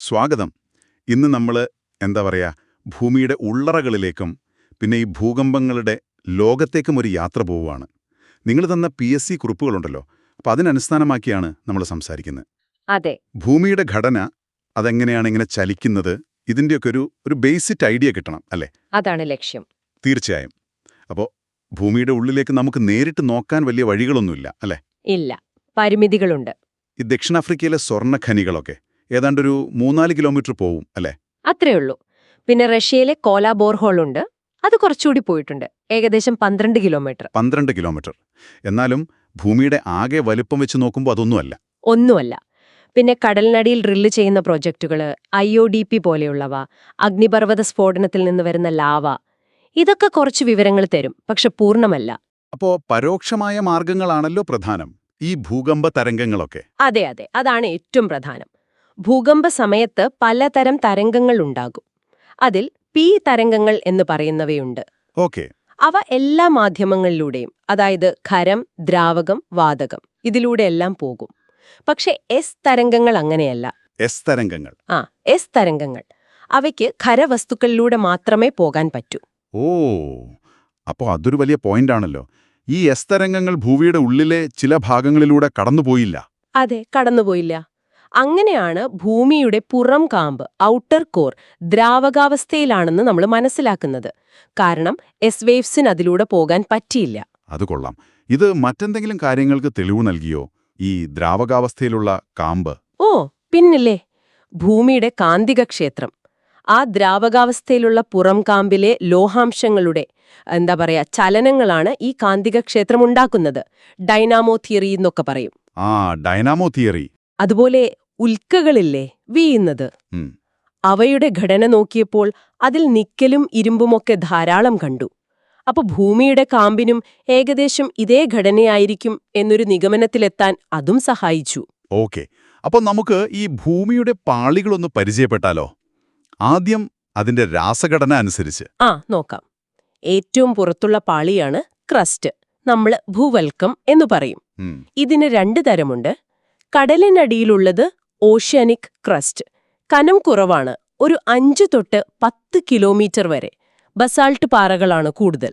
സ്വാഗതം. ഇന്ന് നമ്മൾ ഭൂമിയുടെ ഉള്ളറകളിലേക്കും പിന്നെ ഈ ഭൂകമ്പങ്ങളുടെ ലോകത്തേക്കും ഒരു യാത്ര പോവുകയാണ്. നിങ്ങൾ തന്ന PSC കുറിപ്പുകളുണ്ടല്ലോ, അപ്പോൾ അതിനടിസ്ഥാനമാക്കിയാണ് നമ്മൾ സംസാരിക്കുന്നത്. അതെ, ഭൂമിയുടെ ഘടന, അതെങ്ങനെയാണ് ഇങ്ങനെ ചലിക്കുന്നത്, ഇതിൻ്റെയൊക്കെ ഒരു ബേസിക് ഐഡിയ കിട്ടണം അല്ലേ? അതാണ് ലക്ഷ്യം. തീർച്ചയായും. അപ്പോൾ ഭൂമിയുടെ ഉള്ളിലേക്ക് നമുക്ക് നേരിട്ട് നോക്കാൻ വലിയ വഴികളൊന്നുമില്ല അല്ലേ? ഇല്ല, പരിമിതികളുണ്ട്. ഈ ദക്ഷിണാഫ്രിക്കയിലെ സ്വർണ്ണഖനികളൊക്കെ ഏതാണ്ടൊരു 3-4 കിലോമീറ്റർ പോവും അല്ലേ? അത്രയുള്ളൂ. പിന്നെ റഷ്യയിലെ കോല ബോർഹോൾ ഉണ്ട്, അത് കുറച്ചുകൂടി പോയിട്ടുണ്ട്, ഏകദേശം 12 കിലോമീറ്റർ. 12 കിലോമീറ്റർ. എന്നാലും ഭൂമിയുടെ ആകെ വലിപ്പം വെച്ച് നോക്കുമ്പോൾ അതൊന്നുമല്ല. ഒന്നുമല്ല. പിന്നെ കടലിനടിയിൽ ഡ്രില്ല് ചെയ്യുന്ന പ്രോജക്റ്റുകൾ, IODP പോലെയുള്ളവ, അഗ്നിപർവ്വത സ്ഫോടനത്തിൽ നിന്ന് വരുന്ന ലാവ, ഇതൊക്കെ കുറച്ച് വിവരങ്ങൾ തരും, പക്ഷെ പൂർണ്ണമല്ല. അപ്പോൾ പരോക്ഷമായ മാർഗങ്ങളാണല്ലോ പ്രധാനം, ഈ ഭൂകമ്പ തരംഗങ്ങളൊക്കെ. അതെ, അതാണ് ഏറ്റവും പ്രധാനം. ഭൂകമ്പ സമയത്ത് പലതരം തരംഗങ്ങൾ ഉണ്ടാകും. അതിൽ P തരംഗങ്ങൾ എന്ന് പറയുന്നവയുണ്ട്. ഓക്കെ. അവ എല്ലാ മാധ്യമങ്ങളിലൂടെയും, അതായത് ഖരം, ദ്രാവകം, വാതകം, ഇതിലൂടെയെല്ലാം പോകും. പക്ഷെ S തരംഗങ്ങൾ അങ്ങനെയല്ല. S തരംഗങ്ങൾ. S തരംഗങ്ങൾ അവയ്ക്ക് ഖരവസ്തുക്കളിലൂടെ മാത്രമേ പോകാൻ പറ്റൂ. ഓ, അപ്പോൾ അതൊരു വലിയ പോയിന്റാണല്ലോ. ഈ S തരംഗങ്ങൾ ഭൂമിയുടെ ഉള്ളിലെ ചില ഭാഗങ്ങളിലൂടെ കടന്നുപോയില്ല. അതെ, കടന്നുപോയില്ല. അങ്ങനെയാണ് ഭൂമിയുടെ പുറം കാമ്പ്, ഔട്ടർ കോർ, ദ്രാവകാവസ്ഥയിലാണെന്ന് നമ്മൾ മനസ്സിലാക്കുന്നത്. കാരണം S വേവ്സിന് അതിലൂടെ പോകാൻ പറ്റിയില്ല. അത് കൊള്ളാം. ഇത് മറ്റെന്തെങ്കിലും കാര്യങ്ങൾക്ക് തെളിവ് നൽകിയോ, ഈ ദ്രാവകാവസ്ഥയിലുള്ള കാമ്പ്? ഓ, പിന്നില്ലേ, ഭൂമിയുടെ കാന്തിക ക്ഷേത്രം. ആ ദ്രാവകാവസ്ഥയിലുള്ള പുറം കാമ്പിലെ ലോഹാംശങ്ങളുടെ ചലനങ്ങളാണ് ഈ കാന്തിക ക്ഷേത്രം ഉണ്ടാക്കുന്നത്. ഡൈനാമോ തിയറി എന്നൊക്കെ പറയും. Dynamo theory. അതുപോലെ ഉൽക്കകളില്ലേ, വീഴുന്നത്, അവയുടെ ഘടന നോക്കിയപ്പോൾ അതിൽ നിക്കലും ഇരുമ്പുമൊക്കെ ധാരാളം കണ്ടു. അപ്പൊ ഭൂമിയുടെ കാമ്പിനും ഏകദേശം ഇതേ ഘടനയായിരിക്കും എന്നൊരു നിഗമനത്തിലെത്താൻ അതും സഹായിച്ചു. ഓക്കെ. അപ്പോൾ നമുക്ക് ഈ ഭൂമിയുടെ പാളികളൊന്ന് പരിചയപ്പെട്ടാലോ? ആദ്യം അതിന്റെ രാസഘടന അനുസരിച്ച് നോക്കാം. ഏറ്റവും പുറത്തുള്ള പാളിയാണ് ക്രസ്റ്റ്, നമ്മൾ ഭൂവൽക്കം എന്നു പറയും. ഇതിന് 2 തരമുണ്ട്. കടലിനടിയിലുള്ളത് ഓഷ്യാനിക് ക്രസ്റ്റ്, കനം കുറവാണ്, ഒരു 5 തൊട്ട് 10 കിലോമീറ്റർ വരെ. ബസാൾട്ട് പാറകളാണ് കൂടുതൽ.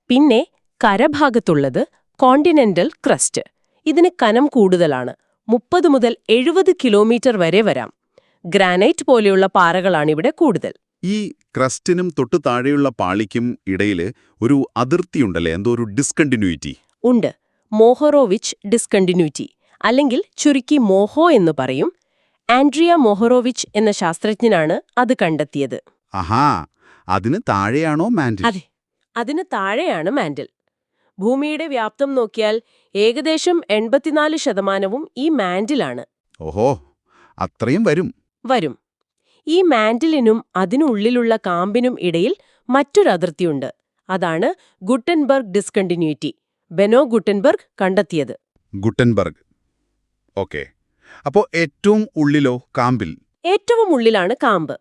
പിന്നെ കരഭാഗത്തുള്ളത് കോണ്ടിനെന്റൽ ക്രസ്റ്റ്, ഇതിന് കനം കൂടുതലാണ്, 30 മുതൽ 70 കിലോമീറ്റർ വരെ വരാം. ഗ്രാനൈറ്റ് പോലെയുള്ള പാറകളാണിവിടെ കൂടുതൽ. ഈ ക്രസ്റ്റിനും തൊട്ടു താഴെയുള്ള പാളിക്കും ഇടയിൽ ഒരു അതിർത്തിയുണ്ടല്ലേ, എന്തോ ഒരു ഡിസ്കണ്ടിന്യൂറ്റി ഉണ്ട്. മോഹറോവിച്ച് ഡിസ്കണ്ടിന്യൂറ്റി, അല്ലെങ്കിൽ ചുരുക്കി മോഹോ എന്ന് പറയും. ആൻഡ്രിയ മോഹറോവിച്ച് എന്ന ശാസ്ത്രജ്ഞനാണ് അത് കണ്ടെത്തിയത്. അതിന് താഴെയാണോ മാന്റിൽ? അതെ, അതിന് താഴെയാണ് മാന്റിൽ. ഭൂമിയുടെ വ്യാപ്തം നോക്കിയാൽ ഏകദേശം 84% ഈ മാന്റിലാണ്. ഓഹോ, അത്രയും വരും. ഈ മാന്റിലിനും അതിനുള്ളിലുള്ള കാമ്പിനും ഇടയിൽ മറ്റൊരു അതിർത്തിയുണ്ട്. അതാണ് ഗുട്ടൻബർഗ് ഡിസ്കണ്ടിന്യൂറ്റി. ബെനോ ഗുട്ടൻബർഗ് കണ്ടെത്തിയത്. ഗുട്ടൻബർഗ്. ഓക്കെ. അപ്പോൾ ഏറ്റവും ഉള്ളിലോ, കാമ്പിൽ? ഏറ്റവും ഉള്ളിലാണ് കാമ്പ്.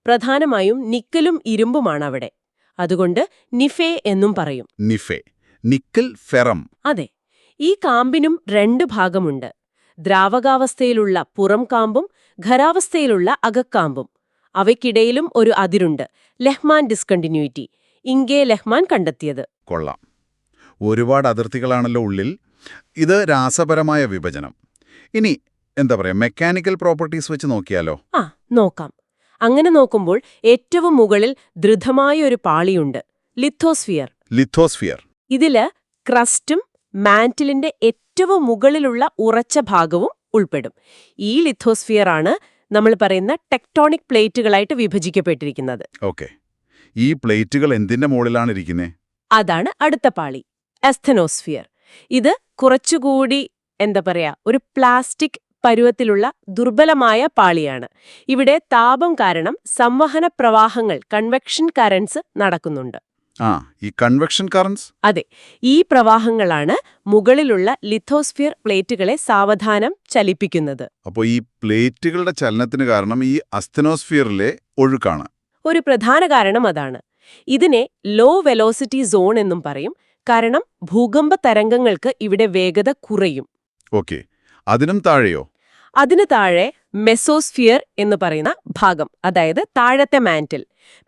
പ്രധാനമായും നിക്കലും ഇരുമ്പുമാണ് അവിടെ. അതുകൊണ്ട് നിഫെ എന്നും പറയും. നിഫെ, നിക്കൽ ഫെറം. അതെ. ഈ കാമ്പിനും 2 ഭാഗമുണ്ട്. ദ്രാവകാവസ്ഥയിലുള്ള പുറം കാമ്പും ഖരാവസ്ഥയിലുള്ള അകക്കാമ്പും. അവയ്ക്കിടയിലും ഒരു അതിരുണ്ട്, ലെഹ്മാൻ ഡിസ്കണ്ടിന്യൂറ്റി. ഇംഗെ ലെഹ്മാൻ കണ്ടെത്തിയത്. കൊള്ളാം. ഒരുപാട് അതിർത്തികളാണല്ലോ ഉള്ളിൽ. ഇത് രാസപരമായ വിഭജനം. ഇനി മെക്കാനിക്കൽ പ്രോപ്പർട്ടീസ് വെച്ച് നോക്കിയാലോ? നോക്കാം. അങ്ങനെ നോക്കുമ്പോൾ ഏറ്റവും മുകളിൽ ദൃഢമായൊരു പാളിയുണ്ട്, ലിത്തോസ്ഫിയർ. ഇതില് ക്രസ്റ്റും മാന്റിലിന്റെ ഏറ്റവും മുകളിലുള്ള ഉറച്ച ഭാഗവും ഉൾപ്പെടും. ഈ ലിത്തോസ്ഫിയർ ആണ് നമ്മൾ പറയുന്ന ടെക്ടോണിക് പ്ലേറ്റുകളായിട്ട് വിഭജിക്കപ്പെട്ടിരിക്കുന്നത്. ഓക്കെ. ഈ പ്ലേറ്റുകൾ എന്തിന്റെ മുകളിലാണ് ഇരിക്കുന്നത്? അതാണ് അടുത്ത പാളി, എസ്തെനോസ്ഫിയർ. ഇത് കുറച്ചുകൂടി ഒരു പ്ലാസ്റ്റിക് പരുവത്തിലുള്ള ദുർബലമായ പാളിയാണ്. ഇവിടെ താപം കാരണം സംവഹന പ്രവാഹങ്ങൾ, കൺവെക്ഷൻ കറന്റ്സ് നടക്കുന്നുണ്ട്. ഈ കൺവെക്ഷൻ കറന്റ്സ്? അതെ, ഈ പ്രവാഹങ്ങളാണ് മുകളിലുള്ള ലിത്തോസ്ഫിയർ പ്ലേറ്റുകളെ സാവധാനം ചലിപ്പിക്കുന്നത്. അപ്പോൾ ഈ പ്ലേറ്റുകളുടെ ചലനത്തിന് കാരണം ഈ അസ്തെനോസ്ഫിയറിലെ ഒഴുക്കാണ്. ഒരു പ്രധാന കാരണം അതാണ്. ഇതിനെ ലോ വെലോസിറ്റി സോൺ എന്നും പറയും. കാരണം ഭൂകമ്പ തരംഗങ്ങൾക്ക് ഇവിടെ വേഗത കുറയും. ഓക്കെ. അതിനും താഴെയോ? അതിനു താഴെ മെസോസ്ഫിയർ എന്ന് പറയുന്ന ഭാഗം, അതായത് താഴത്തെ മാന്റിൽ.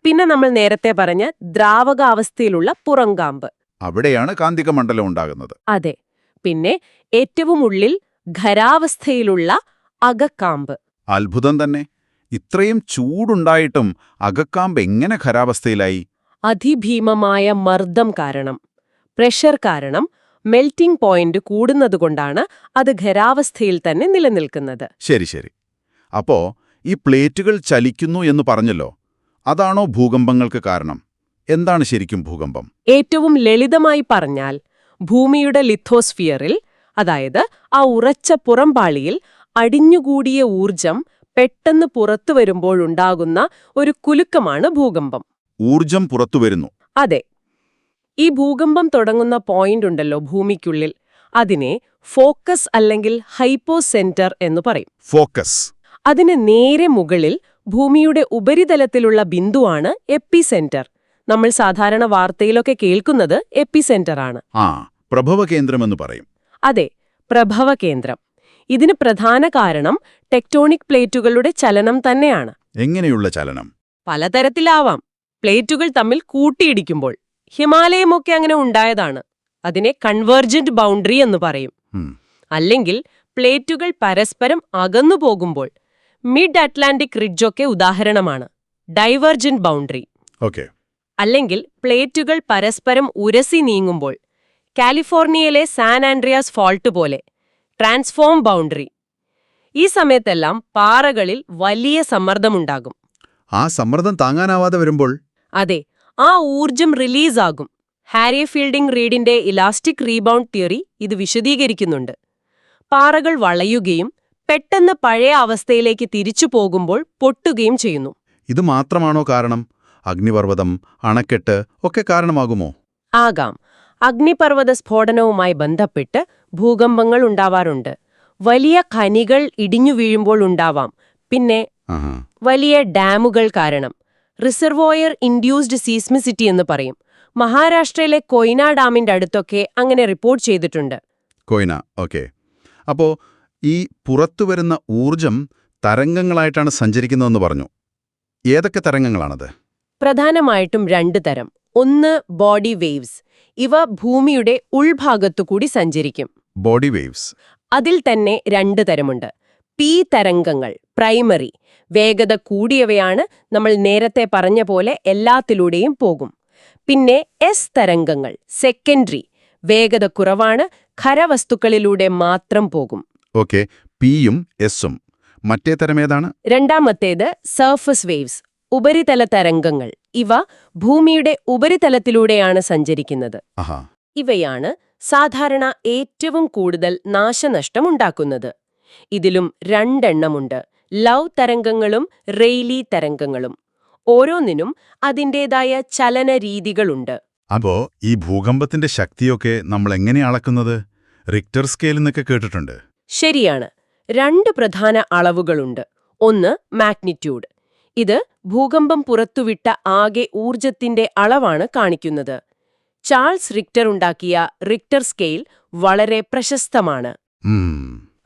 പിന്നെ നമ്മൾ നേരത്തെ പറഞ്ഞ ദ്രാവകാവസ്ഥയിലുള്ള പുറംകാമ്പ്. അവിടെയാണ് കാന്തിക മണ്ഡലം ഉണ്ടാകുന്നത്. അതെ. പിന്നെ ഏറ്റവും ഉള്ളിൽ ഖരാവസ്ഥയിലുള്ള അകക്കാമ്പ്. അത്ഭുതം തന്നെ. ഇത്രയും ചൂടുണ്ടായിട്ടും അകക്കാമ്പ് എങ്ങനെ ഖരാവസ്ഥയിലായി? അതിഭീമമായ മർദ്ദം കാരണം, പ്രഷർ കാരണം മെൽറ്റിംഗ് പോയിന്റ് കൂടുന്നതുകൊണ്ടാണ് അത് ഖരാവസ്ഥയിൽ തന്നെ നിലനിൽക്കുന്നത്. ശരി ശരി. അപ്പോ ഈ പ്ലേറ്റുകൾ ചലിക്കുന്നു എന്ന് പറഞ്ഞല്ലോ, അതാണോ ഭൂകമ്പങ്ങൾക്ക് കാരണം? എന്താണ് ശരിക്കും ഭൂകമ്പം? ഏറ്റവും ലളിതമായി പറഞ്ഞാൽ, ഭൂമിയുടെ ലിത്തോസ്ഫിയറിൽ, അതായത് ആ ഉറച്ച പുറംപാളിയിൽ അടിഞ്ഞുകൂടിയ ഊർജം പെട്ടെന്ന് പുറത്തുവരുമ്പോഴുണ്ടാകുന്ന ഒരു കുലുക്കമാണ് ഭൂകമ്പം. ഊർജം പുറത്തുവരുന്നു. അതെ. ഈ ഭൂകമ്പം തുടങ്ങുന്ന പോയിന്റ് ഉണ്ടല്ലോ ഭൂമിക്കുള്ളിൽ, അതിനെ ഫോക്കസ് അല്ലെങ്കിൽ ഹൈപ്പോസെന്റർ എന്ന് പറയും. ഫോക്കസ്. അതിന് നേരെ മുകളിൽ ഭൂമിയുടെ ഉപരിതലത്തിലുള്ള ബിന്ദുവാണ് എപ്പിസെന്റർ. നമ്മൾ സാധാരണ വാർത്തയിലൊക്കെ കേൾക്കുന്നത് എപ്പിസെന്ററാണ്. പ്രഭവകേന്ദ്രമെന്ന് പറയും. അതെ, പ്രഭവകേന്ദ്രം. ഇതിന് പ്രധാന കാരണം ടെക്ടോണിക് പ്ലേറ്റുകളുടെ ചലനം തന്നെയാണ്. എങ്ങനെയുള്ള ചലനം? പലതരത്തിലാവാം. പ്ലേറ്റുകൾ തമ്മിൽ കൂട്ടിയിടിക്കുമ്പോൾ. ഹിമാലയമൊക്കെ അങ്ങനെ ഉണ്ടായതാണ്. അതിനെ കൺവേർജന്റ് ബൗണ്ടറി എന്ന് പറയും. അല്ലെങ്കിൽ പ്ലേറ്റുകൾ പരസ്പരം അകന്നു പോകുമ്പോൾ. മിഡ് അറ്റ്ലാന്റിക് റിഡ്ജൊക്കെ ഉദാഹരണമാണ്. Divergent boundary. അല്ലെങ്കിൽ പ്ലേറ്റുകൾ പരസ്പരം ഉരസി നീങ്ങുമ്പോൾ. കാലിഫോർണിയയിലെ സാൻ ആൻഡ്രിയാസ് ഫോൾട്ട് പോലെ ട്രാൻസ്ഫോം ബൗണ്ടറി. ഈ സമയത്തെല്ലാം പാറകളിൽ വലിയ സമ്മർദ്ദമുണ്ടാകും. ആ സമ്മർദ്ദം താങ്ങാനാവാതെ വരുമ്പോൾ? അതെ, ആ ഊർജം റിലീസാകും. ഹാരി ഫീൽഡിംഗ് റീഡിന്റെ ഇലാസ്റ്റിക് റീബൗണ്ട് തിയറി ഇത് വിശദീകരിക്കുന്നുണ്ട്. പാറകൾ വളയുകയും പെട്ടെന്ന് പഴയ അവസ്ഥയിലേക്ക് തിരിച്ചു പോകുമ്പോൾ പൊട്ടുകയും ചെയ്യുന്നു. ഇത് മാത്രമാണോ കാരണം? അഗ്നിപർവ്വതം, അണക്കെട്ട് ഒക്കെ കാരണമാകുമോ? ആകാം. അഗ്നിപർവ്വത സ്ഫോടനവുമായി ബന്ധപ്പെട്ട് ഭൂകമ്പങ്ങൾ ഉണ്ടാവാറുണ്ട്. വലിയ ഖനികൾ ഇടിഞ്ഞു വീഴുമ്പോൾ ഉണ്ടാവാം. പിന്നെ വലിയ ഡാമുകൾ കാരണം. റിസർവോയർ ഇൻഡ്യൂസ്ഡ് സീസ്മിസിറ്റി എന്ന് പറയും. മഹാരാഷ്ട്രയിലെ കൊയ്ന ഡാമിന്റെ അടുത്തൊക്കെ അങ്ങനെ റിപ്പോർട്ട് ചെയ്തിട്ടുണ്ട്. കൊയ്ന, ഓക്കെ. അപ്പോ ഈ പുറത്തുവരുന്ന ഊർജം തരംഗങ്ങളായിട്ടാണ് സഞ്ചരിക്കുന്നതെന്ന് പറഞ്ഞു. ഏതൊക്കെ തരംഗങ്ങളാണത്? പ്രധാനമായിട്ടും 2 തരം. ഒന്ന് ബോഡി വേവ്സ്. ഇവ ഭൂമിയുടെ ഉൾഭാഗത്തുകൂടി സഞ്ചരിക്കും. Body waves. അതിൽ തന്നെ 2 തരമുണ്ട്. പി തരംഗങ്ങൾ, പ്രൈമറി. വേഗത കൂടിയവയാണ്. നമ്മൾ നേരത്തെ പറഞ്ഞ പോലെ എല്ലാത്തിലൂടെയും പോകും. പിന്നെ എസ് തരംഗങ്ങൾ, സെക്കൻഡറി. വേഗത കുറവാണ്, ഖരവസ്തുക്കളിലൂടെ മാത്രം പോകും. ഓക്കെ, പിയും എസും. മറ്റേ തരമേതാണ്? രണ്ടാമത്തേത് സർഫസ് വേവ്സ്, ഉപരിതല തരംഗങ്ങൾ. ഇവ ഭൂമിയുടെ ഉപരിതലത്തിലൂടെയാണ് സഞ്ചരിക്കുന്നത്. ഇവയാണ് സാധാരണ ഏറ്റവും കൂടുതൽ നാശനഷ്ടമുണ്ടാക്കുന്നത്. ഇതിലും 2 എണ്ണമുണ്ട്: ലവ് തരംഗങ്ങളും റെയ്ലി തരംഗങ്ങളും. ഓരോന്നിനും അതിൻ്റെതായ ചലന രീതികളുണ്ട്. അപ്പോ ഈ ഭൂകമ്പത്തിന്റെ ശക്തിയൊക്കെ നമ്മൾ എങ്ങനെ അളക്കുന്നത്? റിക്ടർ സ്കെയിൽ എന്നൊക്കെ കേട്ടിട്ടുണ്ട്. ശരിയാണ്. 2 പ്രധാന അളവുകളുണ്ട്. ഒന്ന് മാഗ്നിറ്റ്യൂഡ്. ഇത് ഭൂകമ്പം പുറത്തുവിട്ട ആകെ ഊർജത്തിന്റെ അളവാണ് കാണിക്കുന്നത്. ചാൾസ് റിക്ടർ ഉണ്ടാക്കിയ റിക്ടർ സ്കെയിൽ വളരെ പ്രശസ്തമാണ്.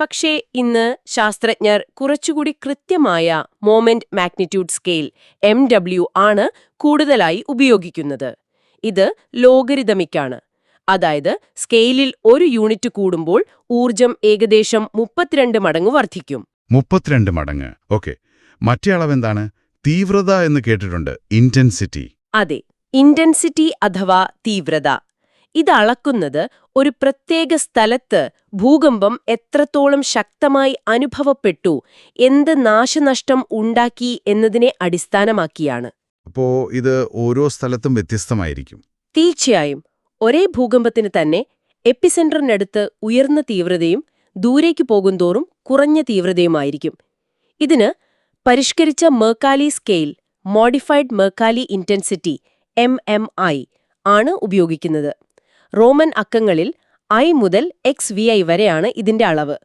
പക്ഷേ ഇന്ന് ശാസ്ത്രജ്ഞർ കുറച്ചുകൂടി കൃത്യമായ മൊമെന്റ് മാഗ്നിറ്റ്യൂഡ് സ്കെയിൽ MW ആണ് കൂടുതലായി ഉപയോഗിക്കുന്നത്. ഇത് ലോഗരിതമിക്കാണ്. അതായത് സ്കെയിലിൽ 1 യൂണിറ്റ് കൂടുമ്പോൾ ഊർജം ഏകദേശം 32 മടങ്ങ് വർദ്ധിക്കും. 32 മടങ്ങ്. ഓക്കെ. മറ്റേ അളവെന്താണ്? തീവ്രത എന്ന് കേട്ടിട്ടുണ്ട്. ഇന്റൻസിറ്റി. അതെ, ഇന്റൻസിറ്റി അഥവാ തീവ്രത. ഇത് അളക്കുന്നത് ഒരു പ്രത്യേക സ്ഥലത്ത് ഭൂകമ്പം എത്രത്തോളം ശക്തമായി അനുഭവപ്പെട്ടു, എന്ത് നാശനഷ്ടം ഉണ്ടാക്കി എന്നതിനെ അടിസ്ഥാനമാക്കിയാണ്. അപ്പോ ഇത് ഓരോ സ്ഥലത്തും വ്യത്യസ്തമായിരിക്കും. തീർച്ചയായും. ഒരേ ഭൂകമ്പത്തിന് തന്നെ എപ്പിസെന്ററിനടുത്ത് ഉയർന്ന തീവ്രതയും ദൂരേക്ക് പോകുന്തോറും കുറഞ്ഞ തീവ്രതയുമായിരിക്കും. ഇതിന് പരിഷ്കരിച്ച Mercalli scale, modified Mercalli intensity MMI ആണ് ഉപയോഗിക്കുന്നത്. റോമൻ അക്കങ്ങളിൽ I മുതൽ XVI വരെയാണ് ഇതിന്റെ അളവ്.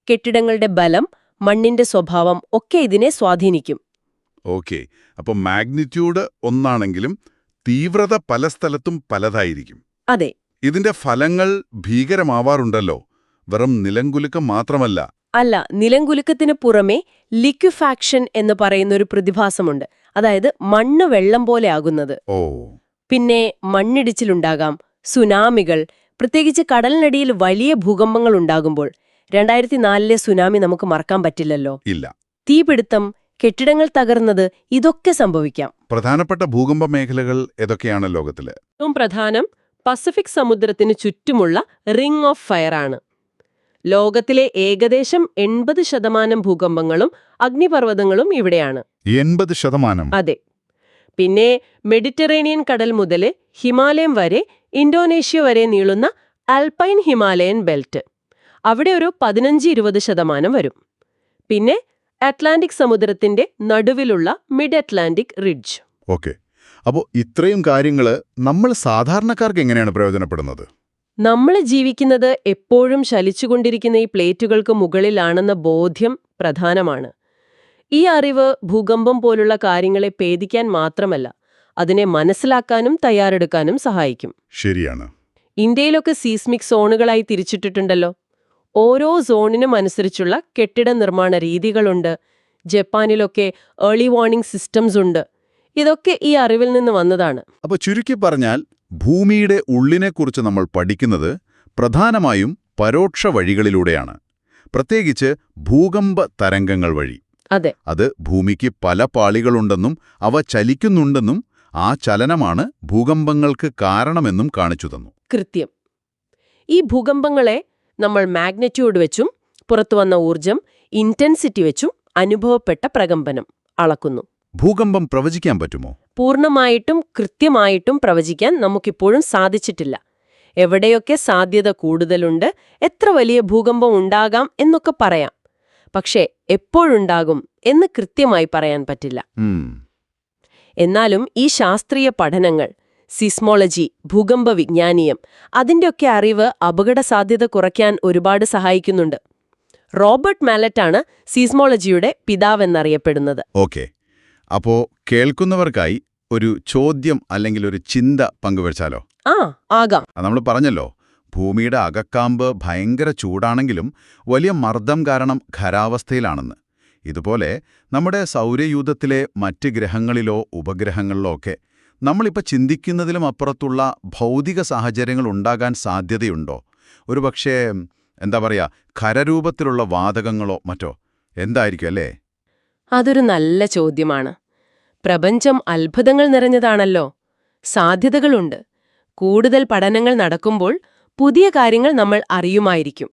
കെട്ടിടങ്ങളുടെ ബലം, മണ്ണിന്റെ സ്വഭാവം ഒക്കെ ഇതിനെ സ്വാധീനിക്കും. ഓക്കെ. അപ്പോൾ മാഗ്നിറ്റ്യൂഡ് ഒന്നാണെങ്കിലും തീവ്രത പല സ്ഥലത്തും പലതായിരിക്കും. അതെ. ഇതിന്റെ ഫലങ്ങൾ ഭീകരമാവാറുണ്ടല്ലോ. വെറും നിലംകുലുക്കം മാത്രമല്ല, അല്ല, നിലംകുലുക്കത്തിന് പുറമെ ലിക്വിഫാക്ഷൻ എന്ന് പറയുന്നൊരു പ്രതിഭാസമുണ്ട്. അതായത് മണ്ണ് വെള്ളം പോലെ ആകുന്നത്. ഓ. പിന്നെ മണ്ണിടിച്ചിലുണ്ടാകാം, സുനാമികൾ, പ്രത്യേകിച്ച് കടലിനടിയിൽ വലിയ ഭൂകമ്പങ്ങൾ ഉണ്ടാകുമ്പോൾ. 2004 സുനാമി നമുക്ക് മറക്കാൻ പറ്റില്ലല്ലോ. ഇല്ല. തീപിടുത്തം, കെട്ടിടങ്ങൾ തകർന്നത്, ഇതൊക്കെ സംഭവിക്കാം. പ്രധാനപ്പെട്ട ഭൂകമ്പ മേഖലകൾ ഏതൊക്കെയാണ് ലോകത്തില്? ഏറ്റവും പ്രധാനം പസഫിക് സമുദ്രത്തിന് ചുറ്റുമുള്ള റിംഗ് ഓഫ് ഫയർ ആണ്. ലോകത്തിലെ ഏകദേശം 80% ഭൂകമ്പങ്ങളും അഗ്നിപർവ്വതങ്ങളും ഇവിടെയാണ്. 80%? അതെ. പിന്നെ മെഡിറ്ററേനിയൻ കടൽ മുതൽ ഹിമാലയം വരെ, ഇന്തോനേഷ്യ വരെ നീളുന്ന ആൽപൈൻ ഹിമാലയൻ ബെൽറ്റ്, അവിടെ ഒരു 15-20% വരും. പിന്നെ അറ്റ്ലാന്റിക് സമുദ്രത്തിന്റെ നടുവിലുള്ള മിഡ് അറ്റ്ലാന്റിക് റിഡ്ജ്. ഓക്കെ. അപ്പോൾ ഇത്രയും കാര്യങ്ങൾ നമ്മൾ സാധാരണക്കാർക്ക് എങ്ങനെയാണ് പ്രയോജനപ്പെടുന്നത്? നമ്മൾ ജീവിക്കുന്നത് എപ്പോഴും ചലിച്ചുകൊണ്ടിരിക്കുന്ന ഈ പ്ലേറ്റുകൾക്ക് മുകളിലാണെന്ന ബോധ്യം പ്രധാനമാണ്. ഈ അറിവ് ഭൂകമ്പം പോലുള്ള കാര്യങ്ങളെ ഭേദിക്കാൻ മാത്രമല്ല, അതിനെ മനസ്സിലാക്കാനും തയ്യാറെടുക്കാനും സഹായിക്കും. ശരിയാണ്. ഇന്ത്യയിലൊക്കെ സീസ്മിക് സോണുകളായി തിരിച്ചിട്ടിട്ടുണ്ടല്ലോ. ഓരോ സോണിനും അനുസരിച്ചുള്ള കെട്ടിട നിർമ്മാണ രീതികളുണ്ട്. ജപ്പാനിലൊക്കെ ഏർലി വാർണിംഗ് സിസ്റ്റംസ് ഉണ്ട്. ഇതൊക്കെ ഈ അറിവിൽ നിന്ന് വന്നതാണ്. അപ്പോൾ ചുരുക്കി പറഞ്ഞാൽ ഭൂമിയുടെ ഉള്ളിനെക്കുറിച്ച് നമ്മൾ പഠിക്കുന്നത് പ്രധാനമായും പരോക്ഷ വഴികളിലൂടെയാണ്, പ്രത്യേകിച്ച് ഭൂകമ്പ തരംഗങ്ങൾ വഴി. അതെ. അത് ഭൂമിക്ക് പല പാളികളുണ്ടെന്നും അവ ചലിക്കുന്നുണ്ടെന്നും ആ ചലനമാണ് ഭൂകമ്പങ്ങൾക്ക് കാരണമെന്നും കാണിച്ചു തന്നു. കൃത്യം. ഈ ഭൂകമ്പങ്ങളെ നമ്മൾ മാഗ്നിറ്റ്യൂഡ് വെച്ചും പുറത്തുവന്ന ഊർജം ഇന്റൻസിറ്റി വെച്ചും അനുഭവപ്പെട്ട പ്രകമ്പനം അളക്കുന്നു. ഭൂകമ്പം പ്രവചിക്കാൻ പറ്റുമോ? പൂർണ്ണമായിട്ടും കൃത്യമായിട്ടും പ്രവചിക്കാൻ നമുക്കിപ്പോഴും സാധിച്ചിട്ടില്ല. എവിടെയൊക്കെ സാധ്യത കൂടുതലുണ്ട്, എത്ര വലിയ ഭൂകമ്പം ഉണ്ടാകാം എന്നൊക്കെ പറയാം. പക്ഷേ എപ്പോഴുണ്ടാകും എന്ന് കൃത്യമായി പറയാൻ പറ്റില്ല. എന്നാലും ഈ ശാസ്ത്രീയ പഠനങ്ങൾ, സിസ്മോളജി, ഭൂകമ്പ വിജ്ഞാനീയം, അതിൻ്റെയൊക്കെ അറിവ് അപകട സാധ്യത കുറയ്ക്കാൻ ഒരുപാട് സഹായിക്കുന്നുണ്ട്. റോബർട്ട് മാലറ്റാണ് സീസ്മോളജിയുടെ പിതാവെന്നറിയപ്പെടുന്നത്. ഓക്കെ. അപ്പോ കേൾക്കുന്നവർക്കായി ഒരു ചോദ്യം അല്ലെങ്കിൽ ഒരു ചിന്ത പങ്കുവച്ചാലോ? ആകാം. നമ്മൾ പറഞ്ഞല്ലോ, ഭൂമിയുടെ അകക്കാമ്പ് ഭയങ്കര ചൂടാണെങ്കിലും വലിയ മർദ്ദം കാരണം ഖരാവസ്ഥയിലാണെന്ന്. ഇതുപോലെ നമ്മുടെ സൗരയൂഥത്തിലെ മറ്റ് ഗ്രഹങ്ങളിലോ ഉപഗ്രഹങ്ങളിലോ ഒക്കെ നമ്മളിപ്പോൾ ചിന്തിക്കുന്നതിലും അപ്പുറത്തുള്ള ഭൗതിക സാഹചര്യങ്ങൾ ഉണ്ടാകാൻ സാധ്യതയുണ്ടോ? ഒരുപക്ഷേ എന്താ പറയുക, ഖരരൂപത്തിലുള്ള വാതകങ്ങളോ മറ്റോ എന്തായിരിക്കും അല്ലേ? അതൊരു നല്ല ചോദ്യമാണ്. പ്രപഞ്ചം അത്ഭുതങ്ങൾ നിറഞ്ഞതാണല്ലോ. സാധ്യതകളുണ്ട്. കൂടുതൽ പഠനങ്ങൾ നടക്കുമ്പോൾ പുതിയ കാര്യങ്ങൾ നമ്മൾ അറിയുമായിരിക്കും.